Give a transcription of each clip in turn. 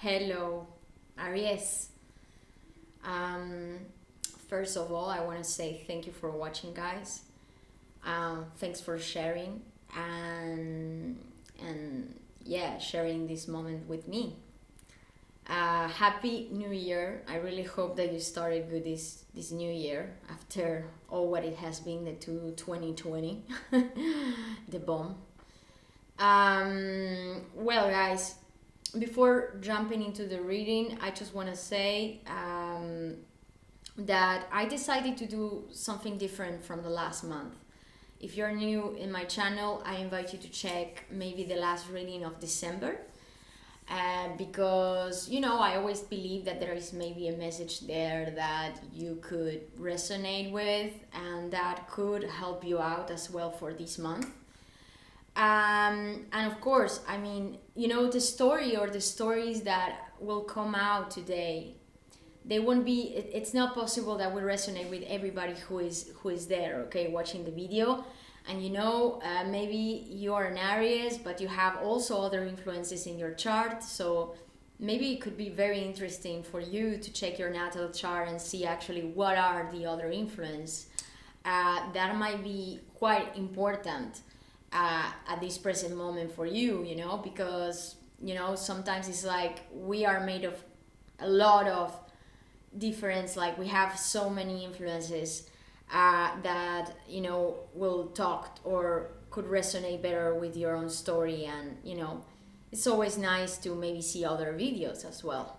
Hello, Aries. Um, First of all, I want to say thank you for watching, guys. Thanks for sharing and yeah, sharing this moment with me. Happy New Year! I really hope that you started good this new year after all what it has been the 2020, the bomb. Well, guys, before jumping into the reading, I just want to say that I decided to do something different from the last month. If you're new in my channel, I invite you to check maybe the last reading of December. Because I always believe that there is maybe a message there that you could resonate with and that could help you out as well for this month. And of course, the story or the stories that will come out today, they won't be. It's not possible that will resonate with everybody who is there, okay, watching the video. And maybe you are an Aries, but you have also other influences in your chart. So maybe it could be very interesting for you to check your natal chart and see actually what are the other influence that might be quite important at this present moment for you, because sometimes it's like we are made of a lot of difference, like we have so many influences that will talk or could resonate better with your own story. And it's always nice to maybe see other videos as well.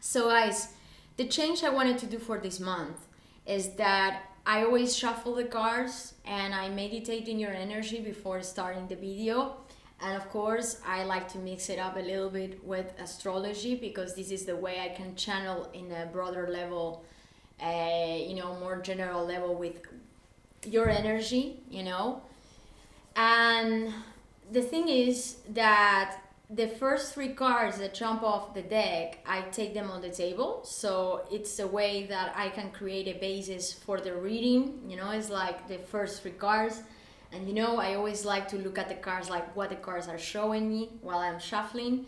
So guys, the change I wanted to do for this month is that I always shuffle the cards and I meditate in your energy before starting the video. And of course, I like to mix it up a little bit with astrology, because this is the way I can channel in a broader level, more general level with your energy. And the thing is that the first three cards that jump off the deck, I take them on the table. So it's a way that I can create a basis for the reading. It's like the first three cards. And I always like to look at the cards, like what the cards are showing me while I'm shuffling,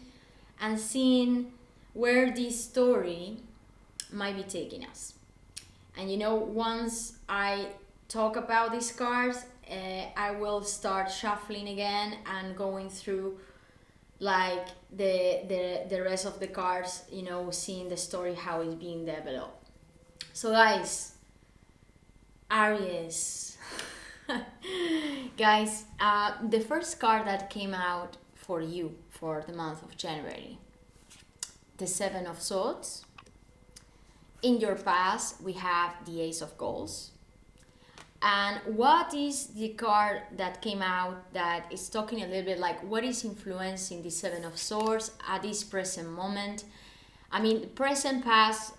and seeing where this story might be taking us. And once I talk about these cards, I will start shuffling again and going through like the rest of the cards, seeing the story, how it's being developed. So guys, Aries. Guys, the first card that came out for you for the month of January, the Seven of Swords. In your past, we have the Ace of Goals. And what is the card that came out that is talking a little bit like what is influencing the Seven of Swords at this present moment? Present, past,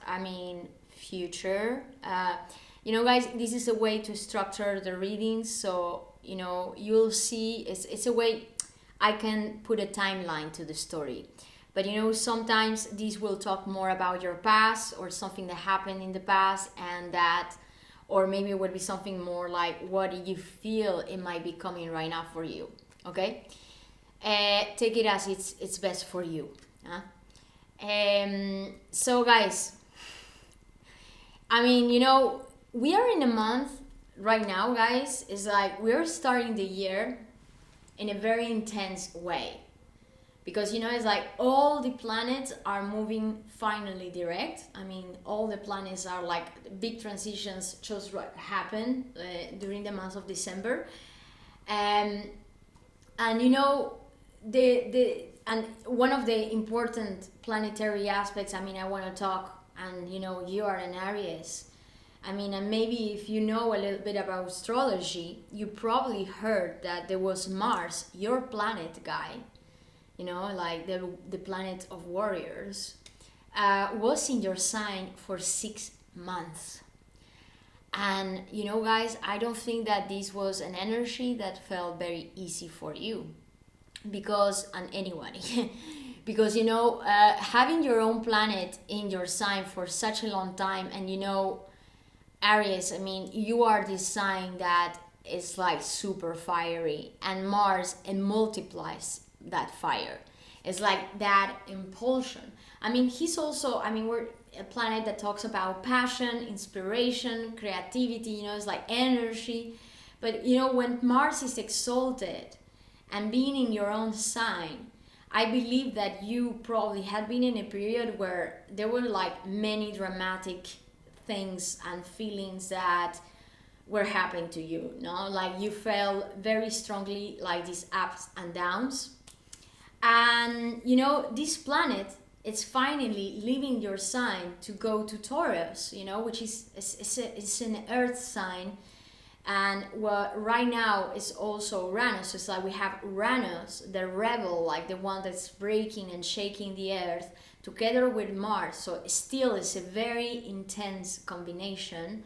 future. Guys, this is a way to structure the readings. So, you'll see it's a way I can put a timeline to the story. But, sometimes this will talk more about your past or something that happened in the past, and that, or maybe it would be something more like what do you feel it might be coming right now for you, okay? Take it as it's best for you. Huh? So guys, we are in a month right now, guys. It's like we're starting the year in a very intense way. Because, it's like all the planets are moving finally direct. All the planets are like big transitions just happen during the month of December. And and one of the important planetary aspects, I want to talk, and you are an Aries. And maybe if you know a little bit about astrology, you probably heard that there was Mars, your planet, guy, like the planet of warriors, was in your sign for 6 months. And guys, I don't think that this was an energy that felt very easy for you, because, and anybody, because having your own planet in your sign for such a long time, and Aries, you are this sign that is like super fiery, and Mars, it multiplies that fire. It's like that impulsion. I mean, he's also, I mean, we're a planet that talks about passion, inspiration, creativity, you know, it's like energy. But, you know, when Mars is exalted and being in your own sign, I believe that you probably had been in a period where there were like many dramatic things and feelings that were happening to you, no? Like you felt very strongly like these ups and downs. And you know, this planet is finally leaving your sign to go to Taurus, you know, which is it's an earth sign. And what right now is also Uranus. So it's like we have Uranus, the rebel, like the one that's breaking and shaking the earth, together with Mars. So still it's a very intense combination,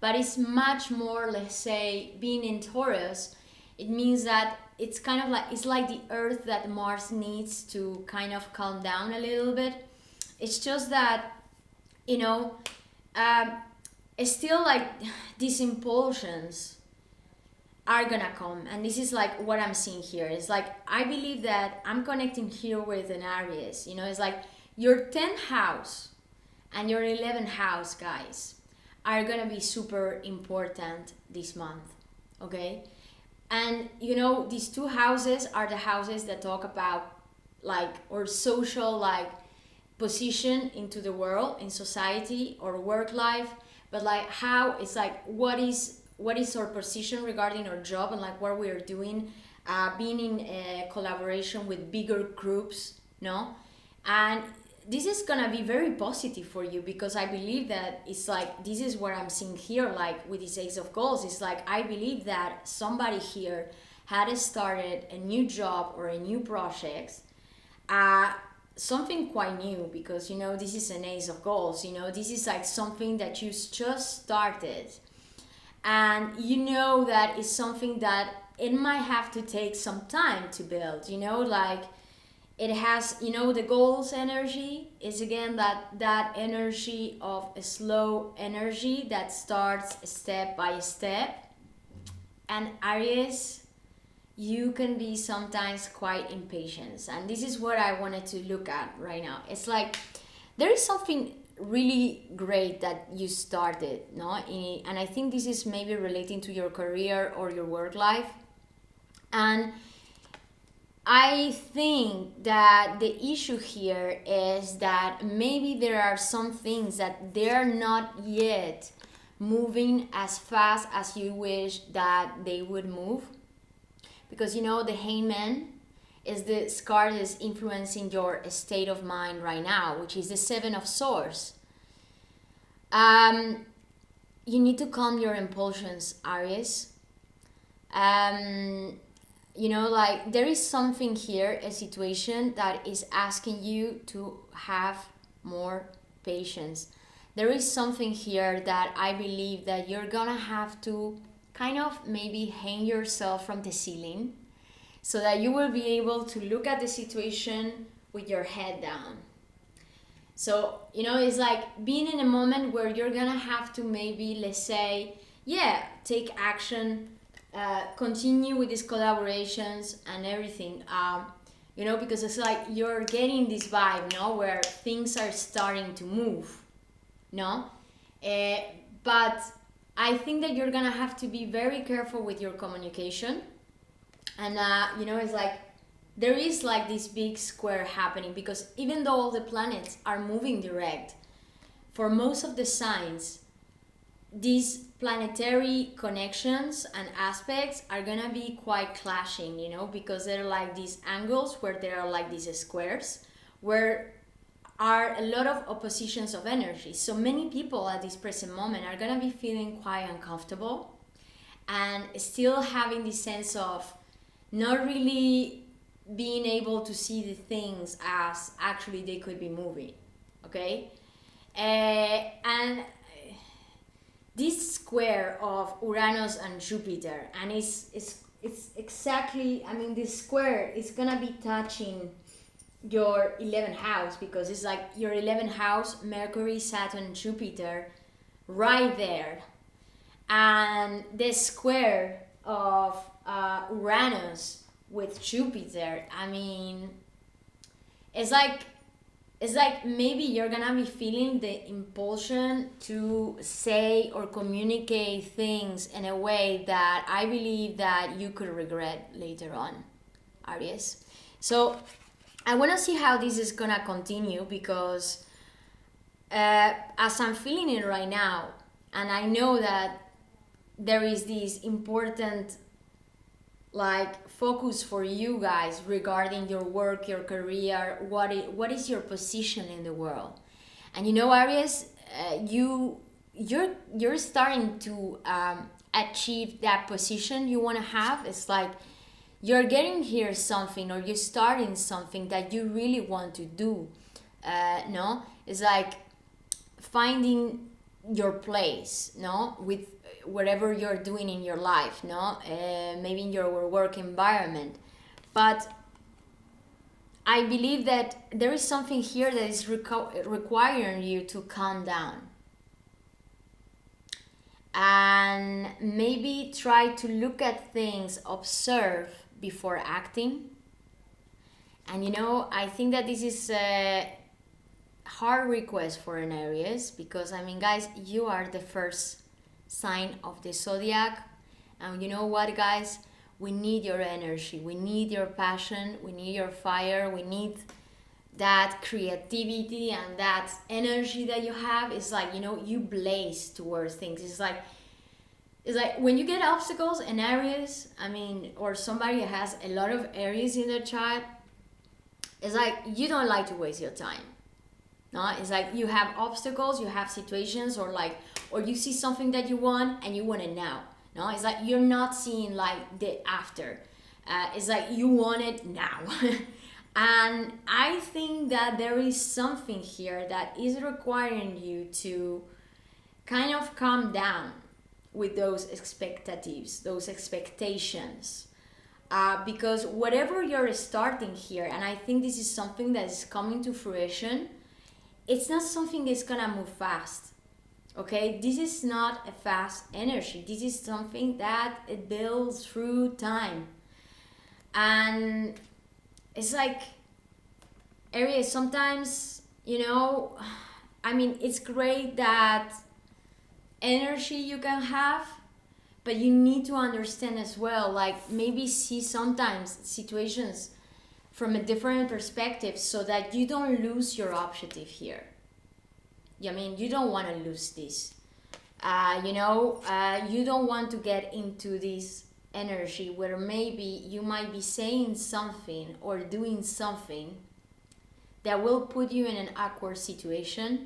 but it's much more, let's say, being in Taurus, it means that it's kind of like, it's like the earth that Mars needs to kind of calm down a little bit. It's just that, you know, it's still like these impulsions are gonna come, and this is like what I'm seeing here. It's like I believe that I'm connecting here with an Aries, you know. It's like your 10th house and your 11th house, guys, are gonna be super important this month, okay? And you know, these two houses are the houses that talk about like or social like position into the world, in society or work life, but like how it's like what is our position regarding our job and like what we are doing, being in a collaboration with bigger groups, no? And this is gonna be very positive for you, because I believe that it's like, this is what I'm seeing here, like with this Ace of Goals. It's like I believe that somebody here had started a new job or a new project, something quite new, because you know, this is an Ace of Goals, you know, this is like something that you just started, and you know that is something that it might have to take some time to build, you know, like it has, you know, the goals energy is again that energy of a slow energy that starts step by step. And Aries, you can be sometimes quite impatient, and this is what I wanted to look at right now. It's like there is something really great that you started, no? And I think this is maybe relating to your career or your work life. And I think that the issue here is that maybe there are some things that they're not yet moving as fast as you wish that they would move. Because you know, the hangman is the card that is influencing your state of mind right now, which is the Seven of Swords. You need to calm your impulsions, Aries. You know, like there is something here, a situation that is asking you to have more patience. There is something here that I believe that you're gonna have to kind of maybe hang yourself from the ceiling, so that you will be able to look at the situation with your head down. So, you know, it's like being in a moment where you're gonna have to maybe, let's say, yeah, take action, continue with these collaborations and everything, you know, because it's like you're getting this vibe, no, where things are starting to move, no? But I think that you're gonna have to be very careful with your communication. And you know, it's like there is like this big square happening, because even though all the planets are moving direct, for most of the signs, these planetary connections and aspects are gonna be quite clashing, you know, because they're like these angles where there are like these squares where are a lot of oppositions of energy. So many people at this present moment are gonna be feeling quite uncomfortable and still having this sense of not really being able to see the things as actually they could be moving, okay? And this square of Uranus and Jupiter, and it's exactly, I mean, this square is gonna be touching your 11th house, because it's like your 11th house, Mercury, Saturn, Jupiter, right there. And the square of Uranus with Jupiter, I mean, it's like it's like maybe you're gonna be feeling the impulsion to say or communicate things in a way that I believe that you could regret later on, Aries. So I want to see how this is gonna continue, because as I'm feeling it right now, and I know that there is this important like focus for you guys regarding your work, your career, what is your position in the world. And you know, Aries, you're starting to achieve that position you want to have. It's like you're getting here something, or you're starting something that you really want to do. No, it's like finding your place, no, with whatever you're doing in your life, no, maybe in your work environment. But I believe that there is something here that is requiring you to calm down and maybe try to look at things, observe before acting. And you know, I think that this is a hard request for an Aries, because I mean, guys, you are the first sign of the zodiac. And you know what, guys, we need your energy, we need your passion, we need your fire, we need that creativity and that energy that you have. It's like, you know, you blaze towards things. It's like when you get obstacles in Aries, I mean, or somebody has a lot of Aries in their chart, it's like you don't like to waste your time. No, it's like you have obstacles, you have situations, or you see something that you want and you want it now. No, it's like you're not seeing like the after. It's like you want it now. And I think that there is something here that is requiring you to kind of calm down with those expectatives, those expectations. Because whatever you're starting here, and I think this is something that is coming to fruition, it's not something that's gonna move fast. Okay, this is not a fast energy. This is something that it builds through time. And it's like, Aries, sometimes, you know, I mean, it's great that energy you can have, but you need to understand as well, like maybe see sometimes situations from a different perspective, so that you don't lose your objective here. I mean, you don't want to lose this. You don't want to get into this energy where maybe you might be saying something or doing something that will put you in an awkward situation.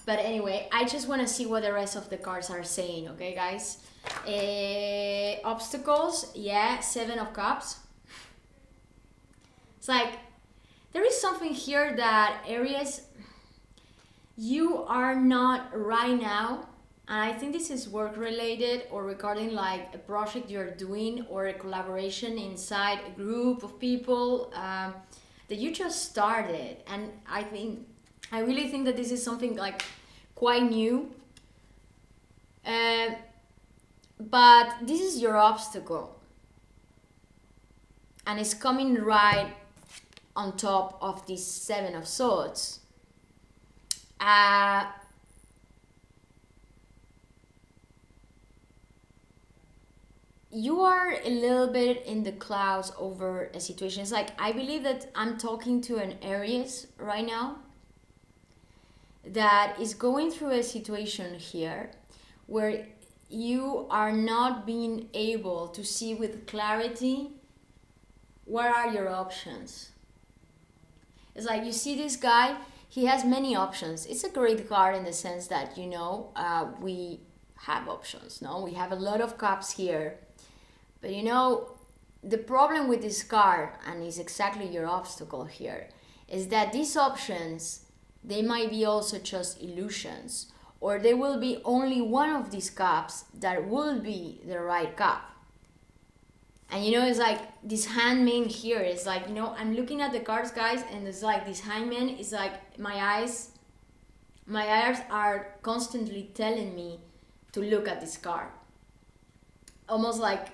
But anyway, I just want to see what the rest of the cards are saying, okay, guys? Obstacles, yeah, 7 of Cups. It's like, there is something here that, Aries, you are not right now, and I think this is work related or regarding like a project you're doing or a collaboration inside a group of people that you just started. And I really think that this is something like quite new. But this is your obstacle, and it's coming right on top of this 7 of Swords. You are a little bit in the clouds over a situation. It's like, I believe that I'm talking to an Aries right now that is going through a situation here where you are not being able to see with clarity what are your options. It's like you see this guy, he has many options. It's a great card in the sense that, we have options, no? We have a lot of cups here. But the problem with this card, and is exactly your obstacle here, is that these options, they might be also just illusions. Or there will be only one of these cups that will be the right cup. And it's like this hangman here is like, I'm looking at the cards, guys, and it's like this hangman is like my eyes are constantly telling me to look at this card. Almost like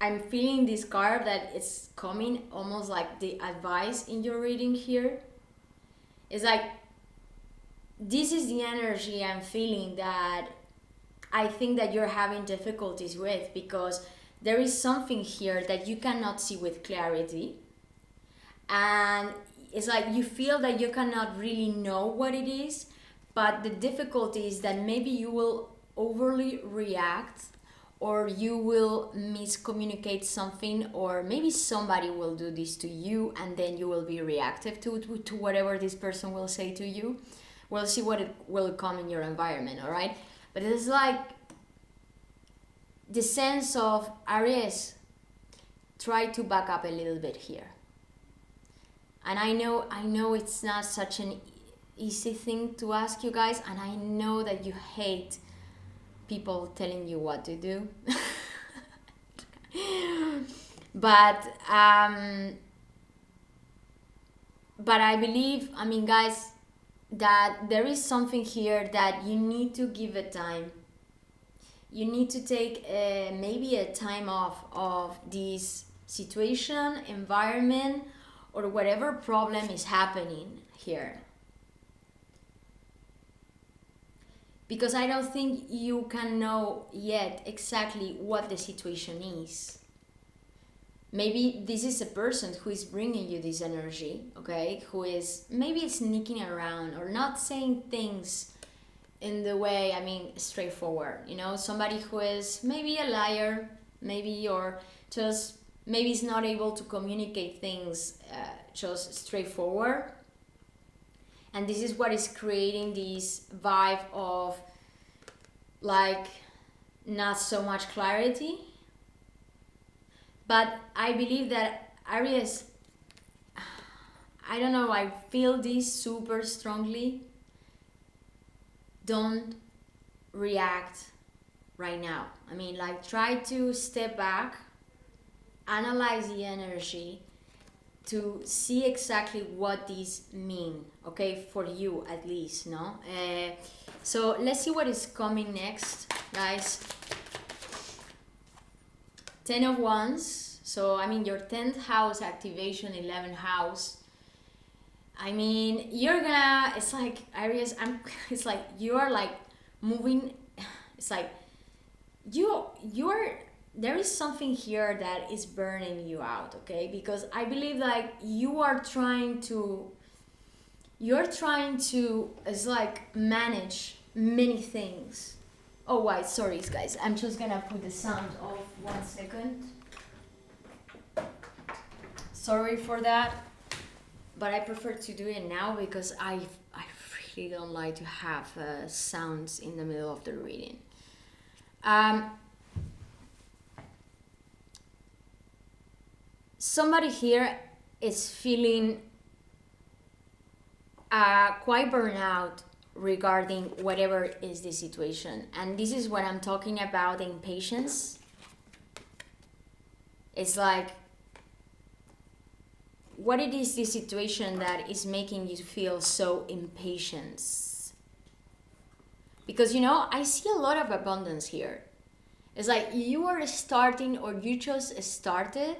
I'm feeling this card that it's coming, almost like the advice in your reading here. It's like, this is the energy I'm feeling that I think that you're having difficulties with, because there is something here that you cannot see with clarity. And it's like you feel that you cannot really know what it is, but the difficulty is that maybe you will overly react, or you will miscommunicate something, or maybe somebody will do this to you and then you will be reactive to whatever this person will say to you. We'll see what it will come in your environment, all right? But it's like the sense of, Aries, try to back up a little bit here. And I know it's not such an easy thing to ask you guys, and I know that you hate people telling you what to do. but I believe, I mean, guys, that there is something here that you need to give it time. You need to take maybe a time off of this situation, environment, or whatever problem is happening here. Because I don't think you can know yet exactly what the situation is. Maybe this is a person who is bringing you this energy, okay? Who is maybe sneaking around or not saying things in the way, I mean, straightforward. You know, somebody who is maybe a liar, maybe, or just maybe is not able to communicate things just straightforward. And this is what is creating this vibe of like not so much clarity. But I believe that Aries, I don't know, I feel this super strongly. Don't react right now. I mean, like, try to step back, analyze the energy to see exactly what these mean, okay, for you at least, no? So let's see what is coming next, guys. 10 of Wands. So, I mean, your 10th house activation, 11th house. I mean, you're gonna, it's like, Aries, it's like you are like moving, it's like you're, there is something here that is burning you out, okay? Because I believe like you're trying to, it's like manage many things. Oh, wait, sorry, guys. I'm just gonna put the sound off 1 second. Sorry for that. But I prefer to do it now because I really don't like to have sounds in the middle of the reading. Somebody here is feeling quite burnout regarding whatever is the situation. And this is what I'm talking about, impatience. It's like, what it is, the situation that is making you feel so impatient? Because, you know, I see a lot of abundance here. It's like you are starting, or you just started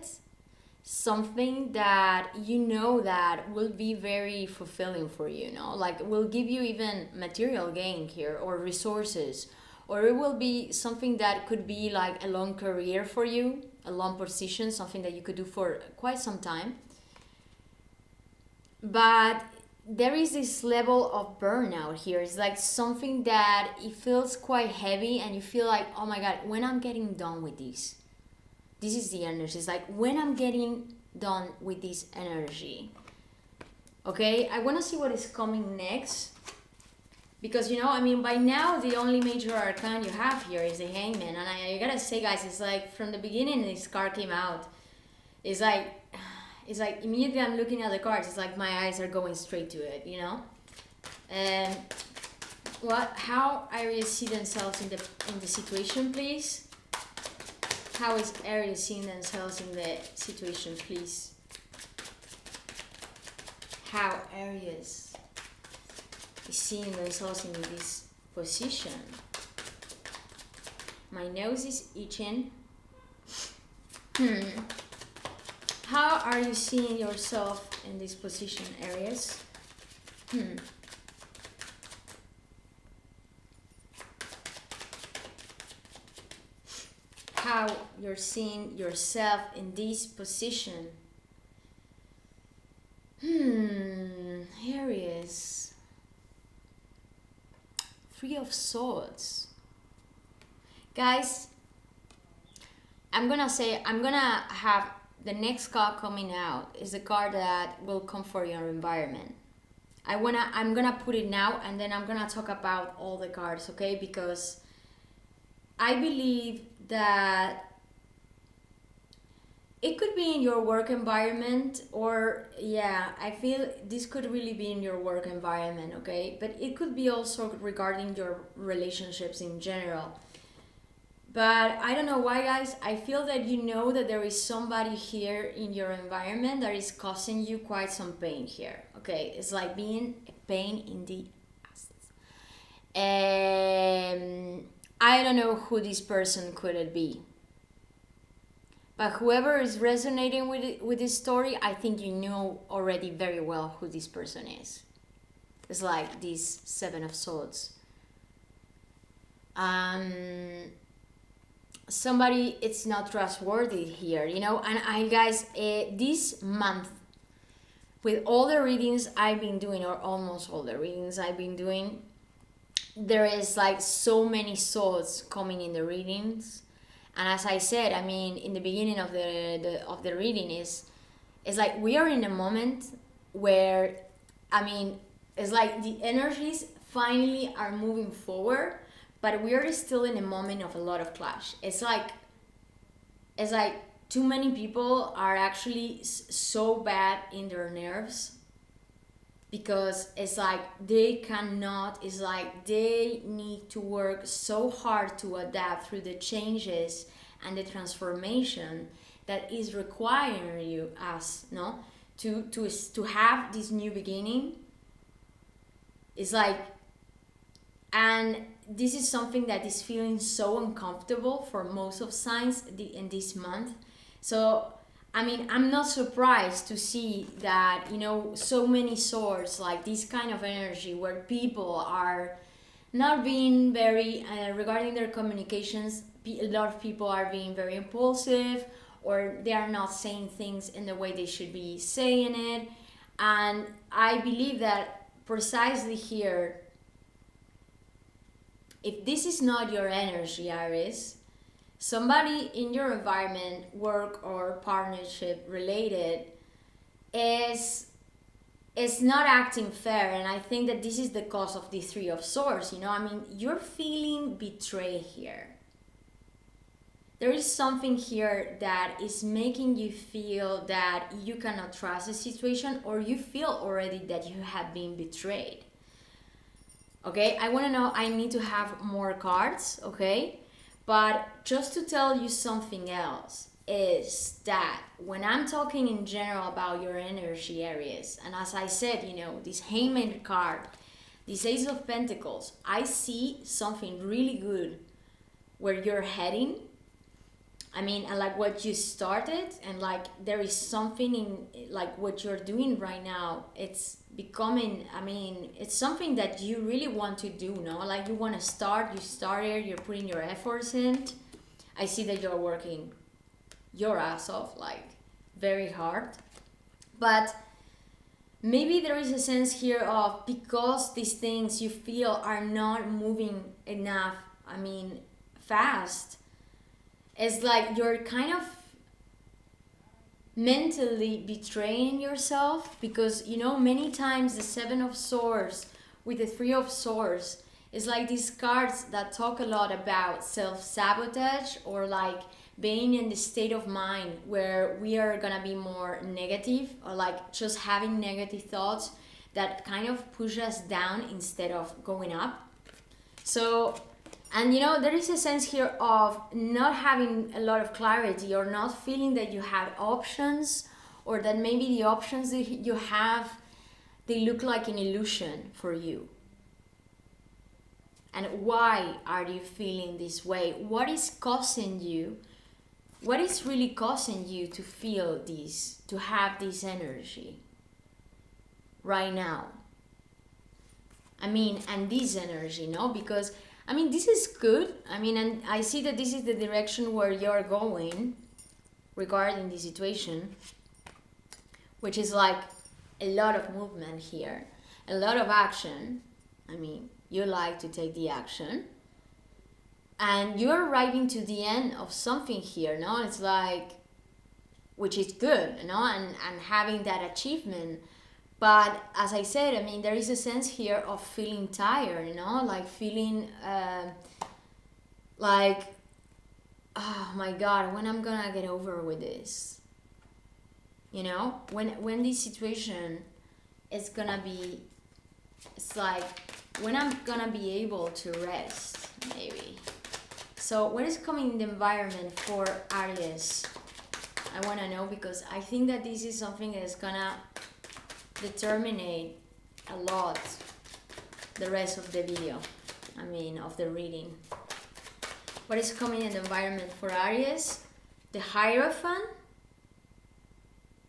something that you know that will be very fulfilling for you, you know, like will give you even material gain here, or resources, or it will be something that could be like a long career for you, a long position, something that you could do for quite some time. But there is this level of burnout here. It's like something that it feels quite heavy, and you feel like, oh my God, when I'm getting done with this is the energy. It's like, when I'm getting done with this energy. Okay, I want to see what is coming next. Because, you know, I mean, by now, the only major arcana you have here is the Hangman. And I gotta say, guys, it's like, from the beginning this card came out, it's like immediately I'm looking at the cards, it's like my eyes are going straight to it, you know? And how Aries see themselves in the situation, please? How is Aries seeing themselves in the situation, please? How Aries is seeing themselves in this position. My nose is itching. How are you seeing yourself in this position, Aries? How you're seeing yourself in this position. Aries. Three of Swords. Guys, I'm gonna have the next card coming out is the card that will comfort your environment. I'm gonna put it now, and then I'm gonna talk about all the cards, okay? Because I believe that it could be in your work environment, or yeah, I feel this could really be in your work environment, okay? But it could be also regarding your relationships in general. But I don't know why, guys. I feel that you know that there is somebody here in your environment that is causing you quite some pain here. Okay, it's like being a pain in the ass. I don't know who this person could it be. But whoever is resonating with this story, I think you know already very well who this person is. It's like this Seven of Swords. Somebody it's not trustworthy here, you know. And I guys, this month, with all the readings I've been doing, or almost all the readings I've been doing, there is like so many swords coming in the readings. And as I said, I mean, in the beginning of the reading is like we are in a moment where, I mean, it's like the energies finally are moving forward, but we are still in a moment of a lot of clash. It's like too many people are actually so bad in their nerves, because it's like they cannot, it's like they need to work so hard to adapt through the changes and the transformation that is requiring you as no to have this new beginning. It's like, and this is something that is feeling so uncomfortable for most of signs in this month. So I mean, I'm not surprised to see that, you know, so many swords, like this kind of energy where people are not being very, regarding their communications, a lot of people are being very impulsive, or they are not saying things in the way they should be saying it. And I believe that precisely here, if this is not your energy, Aries, somebody in your environment, work or partnership related, is not acting fair. And I think that this is the cause of the Three of Swords. You know, I mean, you're feeling betrayed here. There is something here that is making you feel that you cannot trust the situation, or you feel already that you have been betrayed. Okay, I want to know, I need to have more cards, okay? But just to tell you something else is that when I'm talking in general about your energy areas, and as I said, you know, this Hangman card, this Ace of Pentacles, I see something really good where you're heading. I mean, and like what you started, and like there is something in like what you're doing right now. It's becoming, I mean, it's something that you really want to do, no? Like you want to start, you started, you're putting your efforts in. I see that you're working your ass off, like very hard. But maybe there is a sense here of, because these things you feel are not moving enough, I mean, fast, it's like you're kind of mentally betraying yourself, because you know, many times the Seven of Swords with the Three of Swords is like these cards that talk a lot about self-sabotage, or like being in the state of mind where we are gonna be more negative, or like just having negative thoughts that kind of push us down instead of going up. So, and you know, there is a sense here of not having a lot of clarity, or not feeling that you have options, or that maybe the options that you have, they look like an illusion for you. And why are you feeling this way? What is causing you? What is really causing you to feel this, to have this energy right now? I mean, and this energy, no? Because, I mean, this is good. I mean, and I see that this is the direction where you're going regarding the situation, which is like a lot of movement here, a lot of action. I mean, you like to take the action. And you're arriving to the end of something here, no? It's like, which is good, you know, and having that achievement. But as I said, I mean, there is a sense here of feeling tired, you know, like feeling like, oh my God, when I'm gonna get over with this? You know, when this situation is gonna be, it's like, when I'm gonna be able to rest, maybe. So what is coming in the environment for Aries? I want to know, because I think that this is something that is gonna determine a lot the rest of the video, I mean, of the reading. What is coming in the environment for Aries? The Hierophant,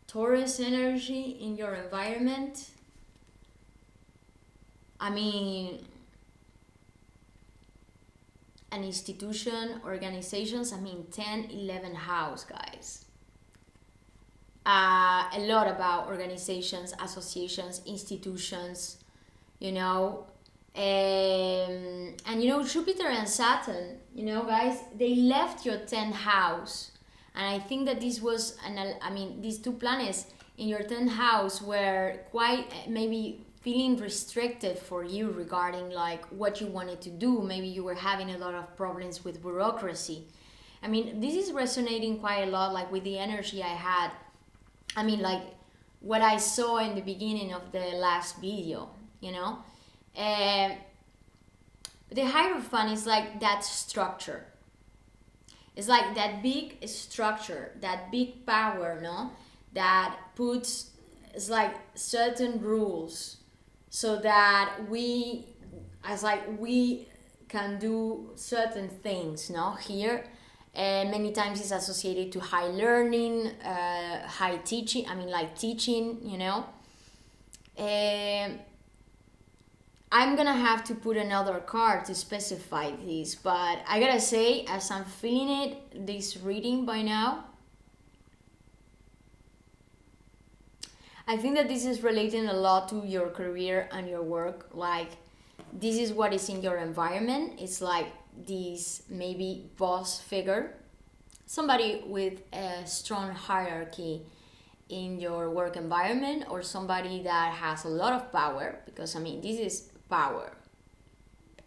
Taurus energy in your environment. I mean, an institution, organizations, I mean 10, 11 house, guys. A lot about organizations, associations, institutions, you know. And you know, Jupiter and Saturn, you know, guys, they left your 10th house. And I think that this was, I mean, these two planets in your 10th house were quite maybe feeling restricted for you regarding like what you wanted to do. Maybe you were having a lot of problems with bureaucracy. I mean, this is resonating quite a lot, like with the energy I had. I mean, like what I saw in the beginning of the last video, you know. The Hierophant is like that structure. It's like that big structure, that big power, no? That puts, it's like certain rules, so that we can do certain things, no? Here, many times it's associated to high learning, high teaching, I mean like teaching, you know. I'm gonna have to put another card to specify this, but I gotta say, as I'm feeling it, this reading by now, I think that this is relating a lot to your career and your work. Like, this is what is in your environment. It's like this maybe boss figure, somebody with a strong hierarchy in your work environment, or somebody that has a lot of power, because I mean, this is power.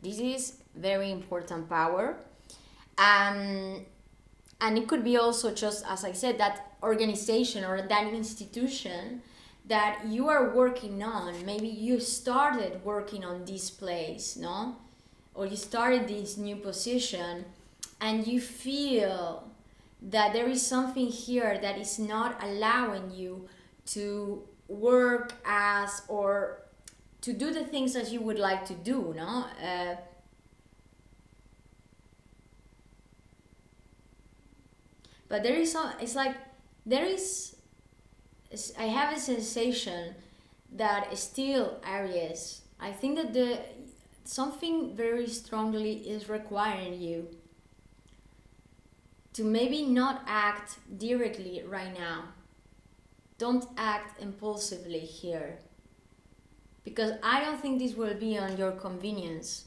This is very important power. And it could be also, just as I said, that organization or that institution that you are working on. Maybe you started working on this place, no? Or you started this new position and you feel that there is something here that is not allowing you to work as, or to do the things as you would like to do, no? But there is some, it's like, there is, I have a sensation that still, Aries, I think that something very strongly is requiring you to maybe not act directly right now. Don't act impulsively here, because I don't think this will be on your convenience.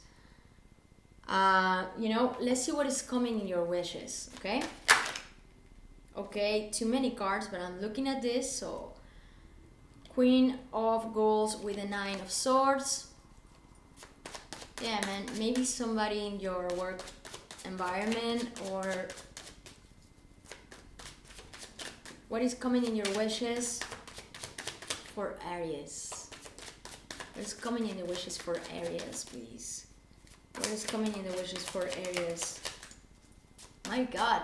You know, let's see what is coming in your wishes, okay? Okay, too many cards, but I'm looking at this. So, Queen of Goals with a 9 of Swords. Yeah, man, maybe somebody in your work environment, or what is coming in your wishes for Aries? What is coming in the wishes for Aries, please? What is coming in the wishes for Aries? My God.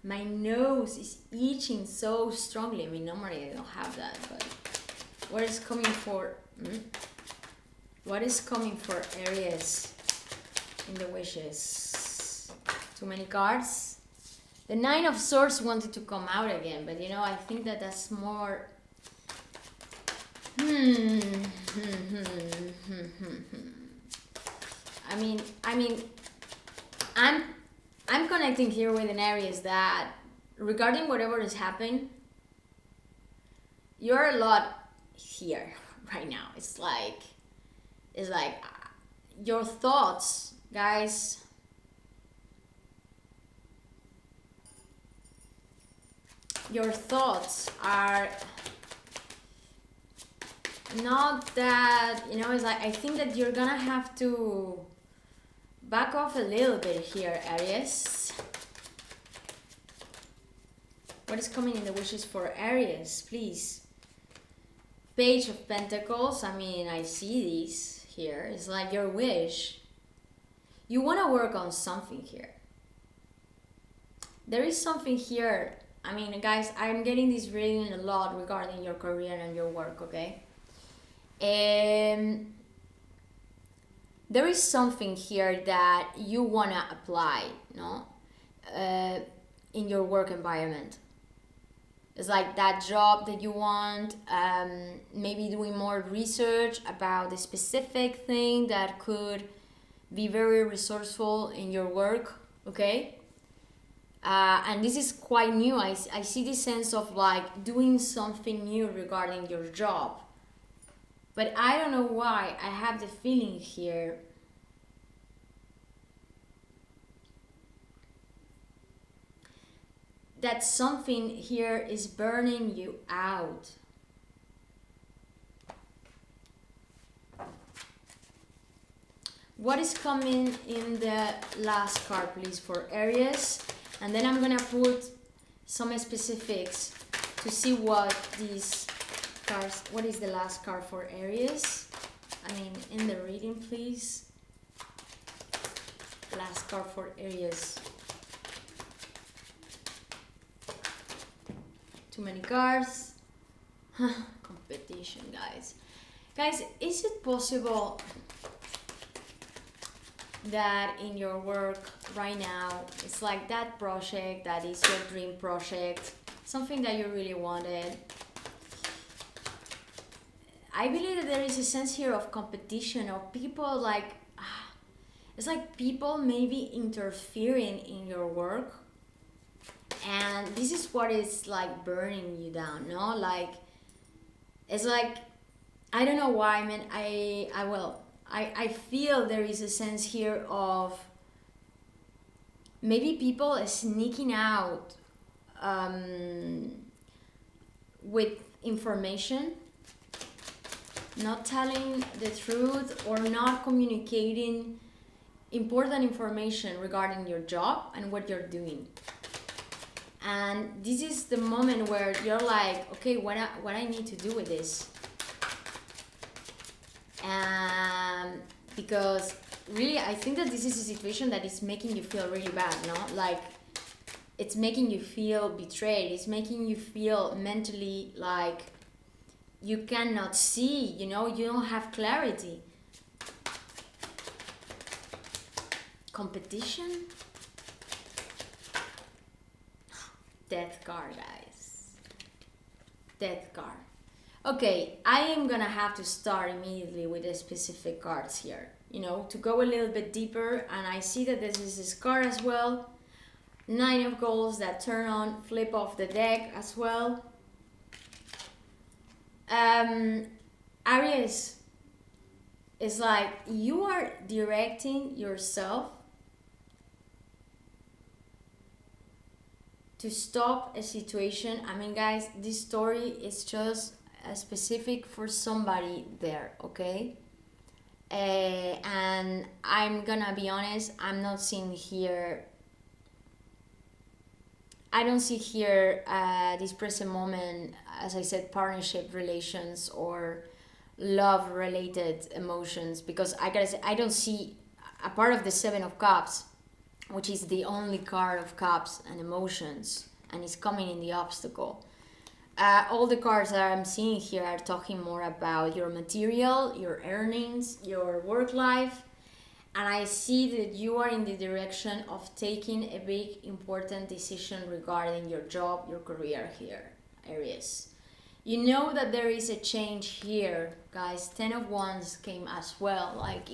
My nose is itching so strongly. I mean, normally I don't have that, but what is coming for... What is coming for Aries in the wishes? Too many cards. The 9 of Swords wanted to come out again, but you know, I think that that's more... I mean, I'm connecting here with an Aries that regarding whatever is happening, you're a lot here right now. It's like your thoughts, guys. Your thoughts are not that, you know, it's like I think that you're gonna have to back off a little bit here, Aries. What is coming in the wishes for Aries, please? Page of Pentacles. I mean, I see these here. It's like your wish. You want to work on something here. There is something here. I mean, guys, I'm getting this reading a lot regarding your career and your work, okay? There is something here that you want to apply, no? In your work environment. It's like that job that you want, maybe doing more research about the specific thing that could be very resourceful in your work, okay? And this is quite new. I see this sense of like doing something new regarding your job. But I don't know why. I have the feeling here that something here is burning you out. What is coming in the last card, please, for Aries? And then I'm gonna put some specifics to see what these cards, what is the last card for Aries? I mean, in the reading, please. Last card for Aries. Too many cards. Competition, guys. Guys, is it possible that in your work right now, it's like that project that is your dream project, something that you really wanted? I believe that there is a sense here of competition, of people like, it's like people maybe interfering in your work. And this is what is like burning you down, no? Like, it's like, I don't know why, man. I feel there is a sense here of maybe people sneaking out with information, not telling the truth or not communicating important information regarding your job and what you're doing. And this is the moment where you're like, okay, what I need to do with this? Because really, I think that this is a situation that is making you feel really bad, no? Like, it's making you feel betrayed. It's making you feel mentally like you cannot see, you know, you don't have clarity. Competition? Death card, guys. Death card. Okay, I am gonna have to start immediately with the specific cards here, you know, to go a little bit deeper. And I see that this is this card as well. 9 of Goals that turn on, flip off the deck as well. Aries, it's like you are directing yourself to stop a situation. I mean, guys, this story is just specific for somebody there, okay? And I'm gonna be honest, I'm not seeing here, I don't see here this present moment, as I said, partnership relations or love related emotions, because I gotta say, I don't see a part of the 7 of Cups, which is the only card of cups and emotions, and it's coming in the obstacle. All the cards that I'm seeing here are talking more about your material, your earnings, your work life, and I see that you are in the direction of taking a big important decision regarding your job, your career here, Aries. You know that there is a change here, guys. 10 of Wands came as well, like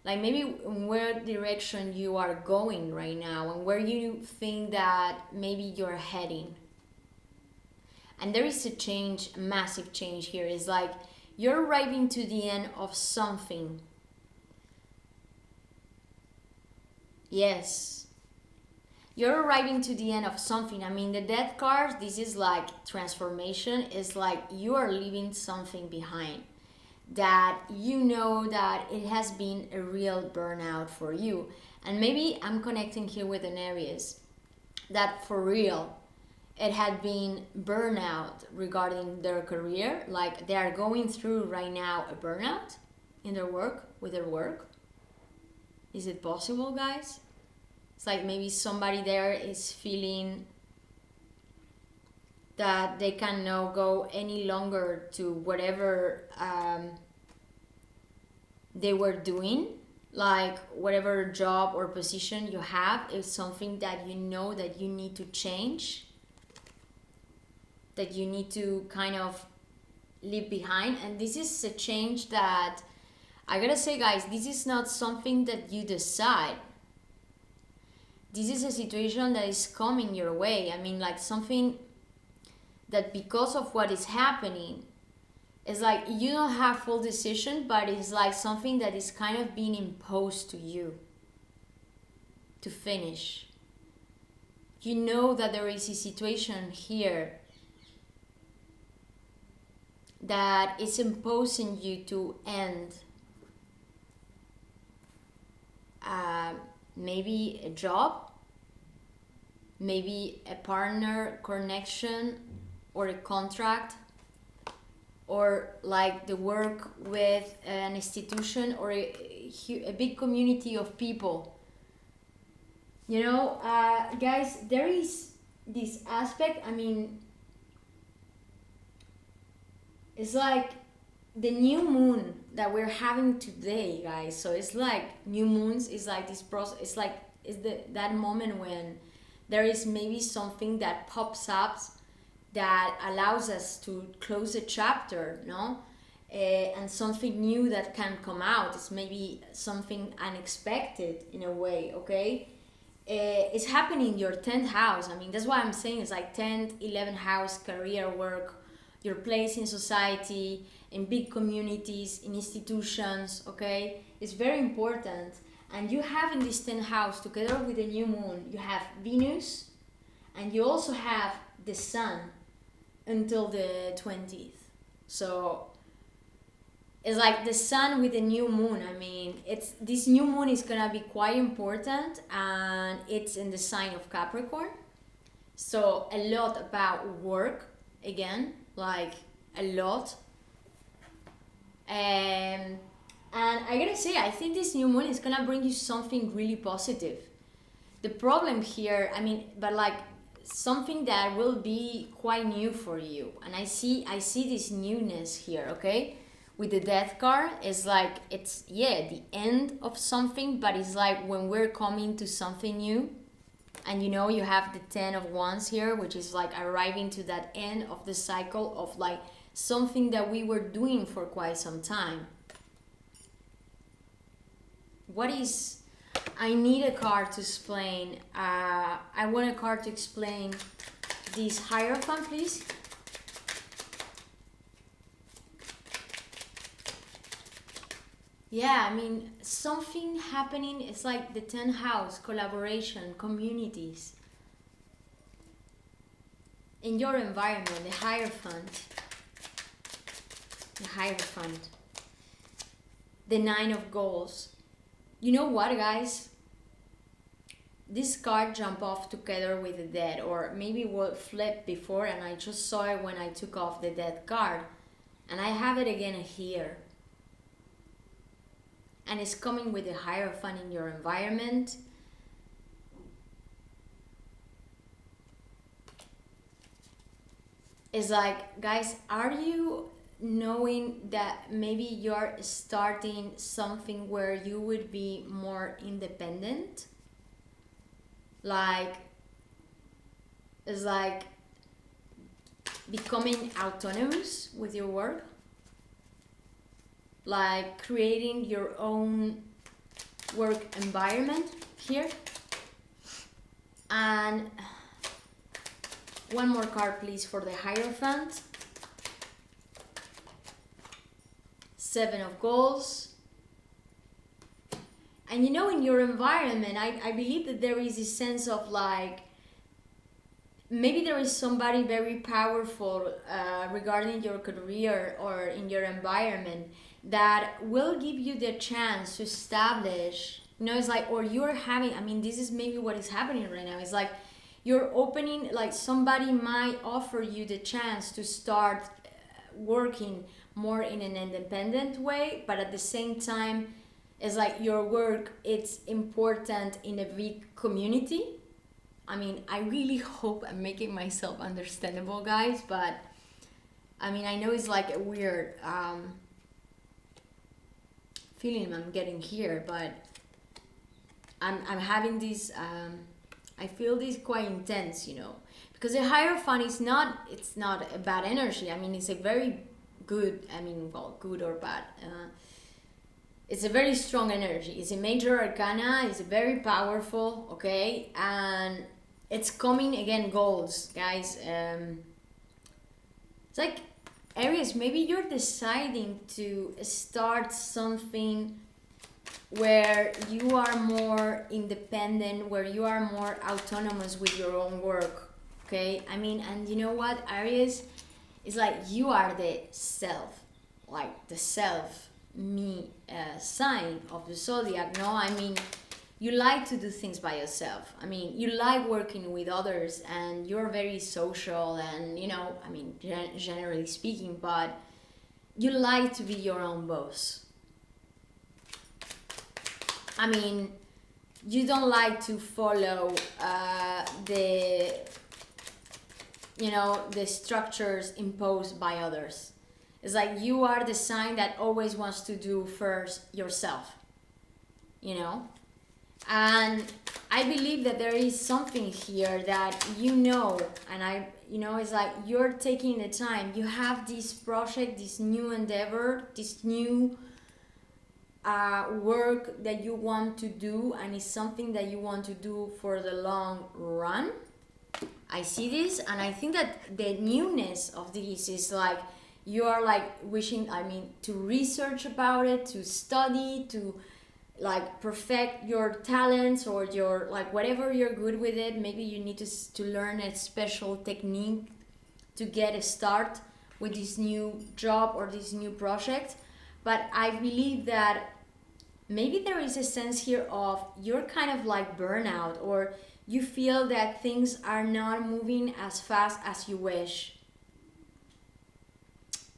maybe in where direction you are going right now and where you think that maybe you're heading. And there is a change, a massive change here. It's like you're arriving to the end of something. Yes. You're arriving to the end of something. I mean, the Death card, this is like transformation. It's like you are leaving something behind. That you know that it has been a real burnout for you. And maybe I'm connecting here with an Aries. That for real, it had been burnout regarding their career. Like they are going through right now a burnout in their work, with their work. Is it possible, guys? It's like maybe somebody there is feeling that they cannot go any longer to whatever they were doing. Like whatever job or position you have is something that you know that you need to change, that you need to kind of leave behind. And this is a change that, I gotta say, guys, this is not something that you decide. This is a situation that is coming your way. I mean, like something that because of what is happening, it's like you don't have full decision, but it's like something that is kind of being imposed to you to finish. You know that there is a situation here that is imposing you to end maybe a job, maybe a partner connection or a contract, or like the work with an institution or a big community of people. You know, guys, there is this aspect. I mean, it's like the new moon that we're having today, guys. So it's like new moons is like this process. It's like that moment when there is maybe something that pops up that allows us to close a chapter, no? And something new that can come out. It's maybe something unexpected in a way, okay? It's happening in your 10th house. I mean, that's why I'm saying it's like 10th, 11th house, career, work, your place in society, in big communities, in institutions, okay? It's very important. And you have in this 10th house, together with the new moon, you have Venus, and you also have the sun until the 20th. So it's like the sun with the new moon. I mean, this new moon is gonna be quite important, and it's in the sign of Capricorn. So a lot about work again, like a lot. And I gotta say, I think this new moon is gonna bring you something really positive. The problem here, I mean, but like something that will be quite new for you. And I see this newness here, okay? With the Death card, it's like, it's, the end of something, but it's like when we're coming to something new. And you know, you have the 10 of Wands here, which is like arriving to that end of the cycle of like something that we were doing for quite some time. I need a card to explain. I want a card to explain this Hierophant, please. Yeah, I mean, something happening. It's like the 10th house, collaboration, communities. In your environment, the Hierophant. The Hierophant. The 9 of Goals. You know what, guys? This card jumped off together with the Dead, or maybe it will flip before, and I just saw it when I took off the Dead card. And I have it again here. And it's coming with the Hierophant in your environment. It's like, guys, are you knowing that maybe you're starting something where you would be more independent? Like, it's like becoming autonomous with your work, like creating your own work environment here. And one more card please for the Hierophant. Seven of Goals. And you know, in your environment, I believe that there is a sense of like, maybe there is somebody very powerful regarding your career or in your environment that will give you the chance to establish, you know, it's like, or you're having, I mean, this is maybe what is happening right now. It's like you're opening, like somebody might offer you the chance to start working more in an independent way, but at the same time, it's like your work, it's important in a big community. I mean, I really hope I'm making myself understandable, guys, but I mean, I know it's like a weird feeling I'm getting here, but I'm having this, I feel this quite intense, you know, because the Hierophant is not, it's not a bad energy. I mean, it's a very good, I mean, well, good or bad. It's a very strong energy. It's a major arcana. It's very powerful, okay? And it's coming, again, goals, guys. It's like, Aries, maybe you're deciding to start something where you are more independent, where you are more autonomous with your own work, okay? I mean, and you know what, Aries? It's like you are the self, like the self, me sign of the zodiac. No, I mean, you like to do things by yourself. I mean, you like working with others and you're very social and, you know, I mean, generally speaking, but you like to be your own boss. I mean, you don't like to follow the, you know, the structures imposed by others. It's like you are the sign that always wants to do first yourself, you know? And I believe that there is something here that you know, and I, you know, it's like you're taking the time. You have this project, this new endeavor, this new work that you want to do, and it's something that you want to do for the long run. I see this, and I think that the newness of this is like, you are like wishing, I mean, to research about it, to study, to like perfect your talents or your, like whatever you're good with it. Maybe you need to learn a special technique to get a start with this new job or this new project. But I believe that maybe there is a sense here of you're kind of like burnout, or you feel that things are not moving as fast as you wish.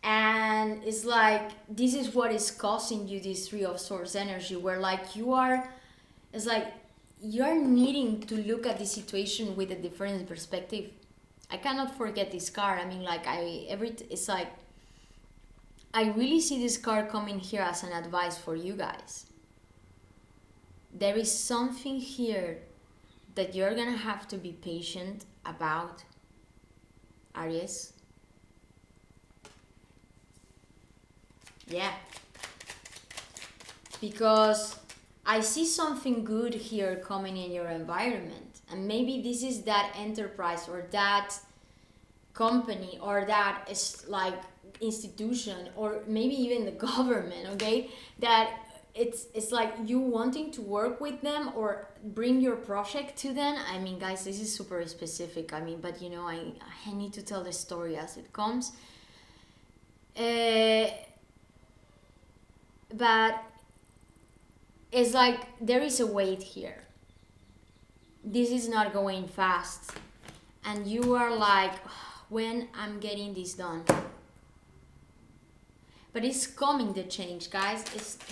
And it's like, this is what is causing you this Three of Swords energy, where like you are, it's like you're needing to look at the situation with a different perspective. I cannot forget this card. I mean, like it's like, I really see this card coming here as an advice for you guys. There is something here that you're gonna have to be patient about, Aries. Yeah, because I see something good here coming in your environment, and maybe this is that enterprise or that company or that is like institution, or maybe even the government, okay, that it's like you wanting to work with them or bring your project to them. I mean, guys, this is super specific, I mean, but you know, I need to tell the story as it comes. But it's like there is a weight here. This is not going fast. And you are like, when I'm getting this done. But it's coming, the change, guys.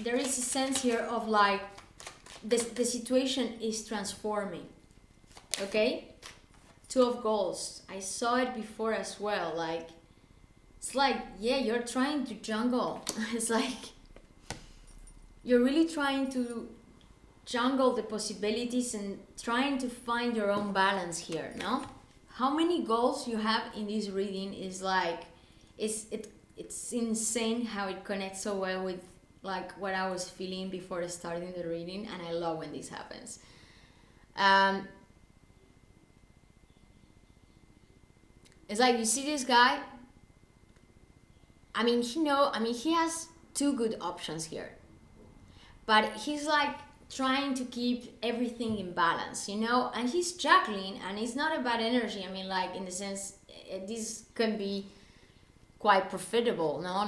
There is a sense here of like, the situation is transforming. Okay? Two of Goals. I saw it before as well. Like, it's like, yeah, you're trying to jungle. It's like, you're really trying to jungle the possibilities and trying to find your own balance here, no? how many goals you have in this reading is like, it's insane how it connects so well with like what I was feeling before starting the reading, and I love when this happens. It's like, you see this guy, he has two good options here, but he's like trying to keep everything in balance, and he's juggling, and it's not a bad energy. Like, in the sense, this can be quite profitable, no?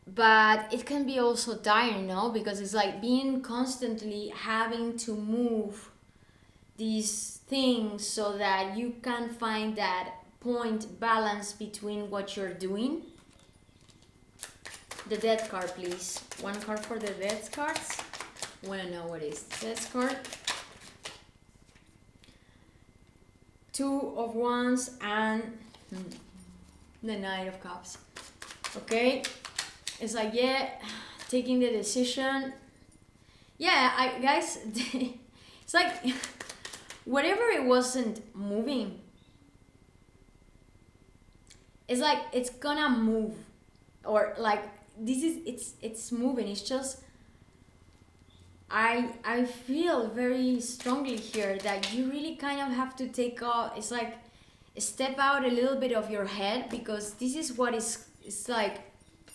But it can be also tiring, no? Because it's like being constantly having to move these things so that you can find that point balance between what you're doing. The Death card, please. One card for the Death cards. I want to know what is the Death card. Two of Wands and the Knight of Cups. Okay, it's like, yeah, taking the decision. Yeah, guys, it's like whatever it wasn't moving, it's like it's gonna move, or like this is it's moving. It's just I feel very strongly here that you really kind of have to take off. It's like step out a little bit of your head, because this is what it's like,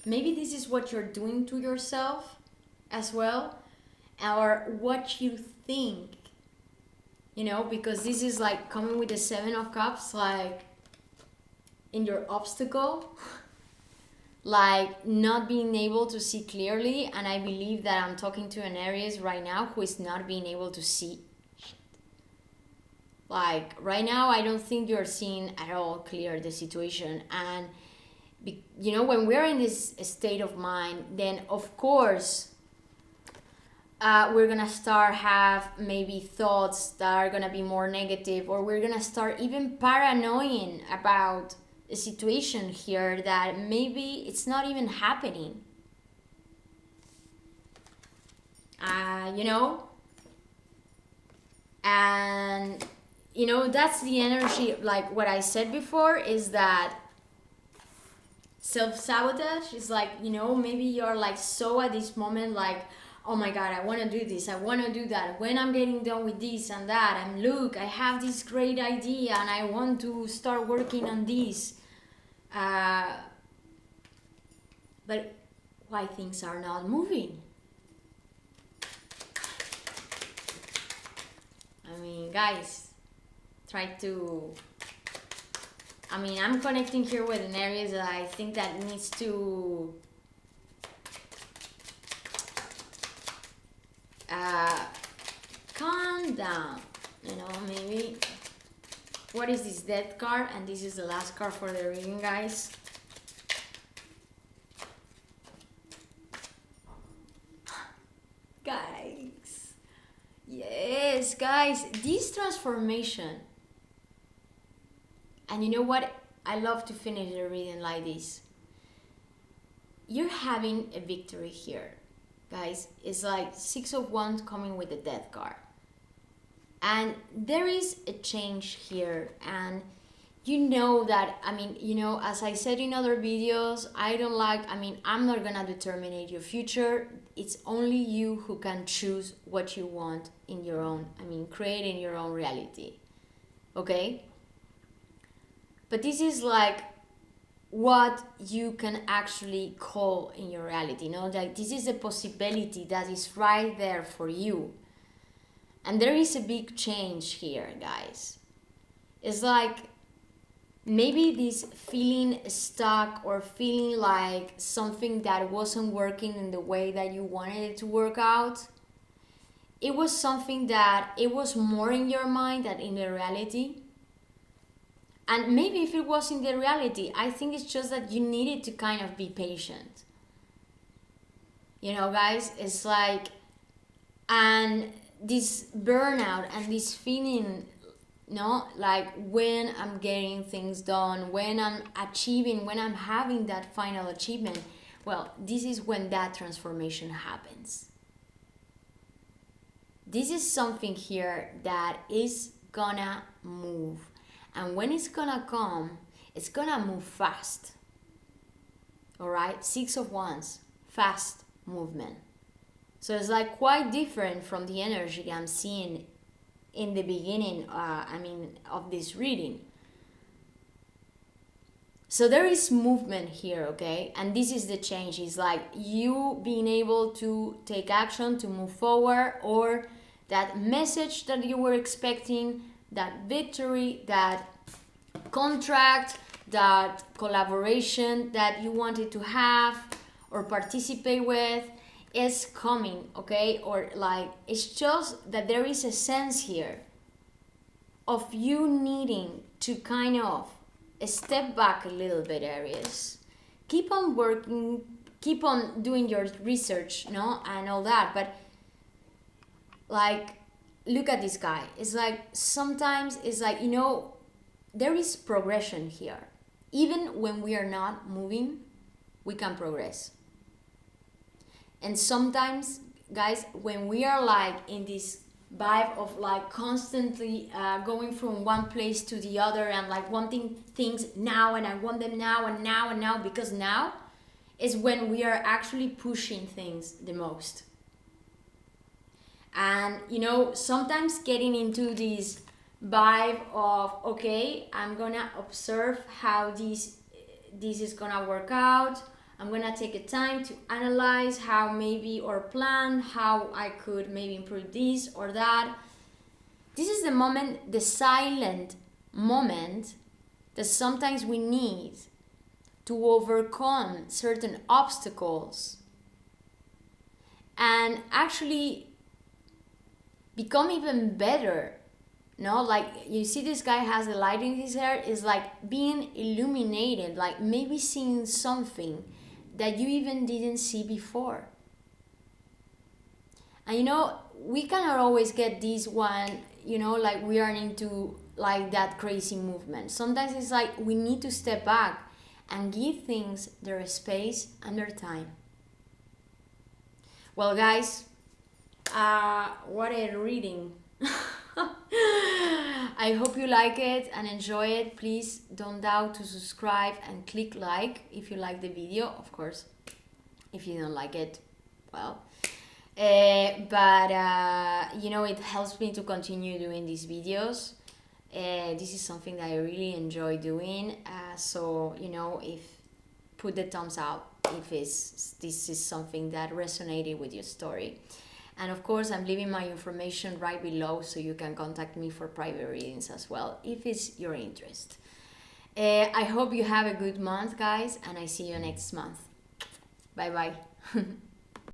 maybe this is what you're doing to yourself as well, or what you think, because this is like coming with the Seven of Cups, like in your obstacle, like not being able to see clearly. And I believe that I'm talking to an Aries right now who is not being able to see shit. Like right now, I don't think you're seeing at all clear the situation. And when we're in this state of mind, then of course we're gonna start have maybe thoughts that are gonna be more negative, or we're gonna start even paranoid about a situation here that maybe it's not even happening. And that's the energy. Like what I said before is that self-sabotage is like, maybe you're like so at this moment like, oh my god, I want to do this, I want to do that, when I'm getting done with this and that, and look, I have this great idea and I want to start working on this, but why things are not moving? Guys, try to... I'm connecting here with an Aries that I think that needs to calm down, maybe. What is this Death card? And this is the last card for the reading, guys. Guys, yes, guys, this transformation. And you know what? I love to finish the reading like this. You're having a victory here, guys. It's like Six of Wands coming with the Death card. And there is a change here. And that, as I said in other videos, I'm not gonna determine your future. It's only you who can choose what you want in your own, creating your own reality. Okay? But this is like what you can actually call in your reality. Like this is a possibility that is right there for you. And there is a big change here, guys. It's like maybe this feeling stuck or feeling like something that wasn't working in the way that you wanted it to work out. It was something that it was more in your mind than in the reality. And maybe if it was in the reality, I think it's just that you needed to kind of be patient. Guys, it's like, and this burnout and this feeling, like when I'm getting things done, when I'm achieving, when I'm having that final achievement, well, this is when that transformation happens. this is something here that is gonna move. And when it's gonna come, it's gonna move fast. Alright? 6 of Wands, fast movement. So it's like quite different from the energy I'm seeing in the beginning, of this reading. So there is movement here, okay? And this is the change. It's like you being able to take action, to move forward, or that message that you were expecting, that victory, that contract, that collaboration that you wanted to have or participate with is coming, okay? Or like, it's just that there is a sense here of you needing to kind of step back a little bit, Aries. Keep on working, keep on doing your research, no, and all that, but like, look at this guy. It's like, sometimes it's like, there is progression here. Even when we are not moving, we can progress. And sometimes, guys, when we are like in this vibe of like constantly going from one place to the other and like wanting things now, and I want them now and now and now, because now is when we are actually pushing things the most. And sometimes getting into this vibe of, okay, I'm gonna observe how this is gonna work out. I'm gonna take a time to analyze how maybe, or plan how I could maybe improve this or that. This is the moment, the silent moment that sometimes we need to overcome certain obstacles and actually become even better. No, like, you see this guy has the light in his hair, is like being illuminated, like maybe seeing something that you even didn't see before. And we cannot always get this one, like we are into like that crazy movement. Sometimes it's like we need to step back and give things their space and their time. Well, guys, what a reading. I hope you like it and enjoy it. Please don't doubt to subscribe and click like if you like the video. Of course, if you don't like it, well, but it helps me to continue doing these videos. This is something that I really enjoy doing, so if put the thumbs up if this is something that resonated with your story. And of course, I'm leaving my information right below so you can contact me for private readings as well, if it's your interest. I hope you have a good month, guys, and I see you next month. Bye-bye.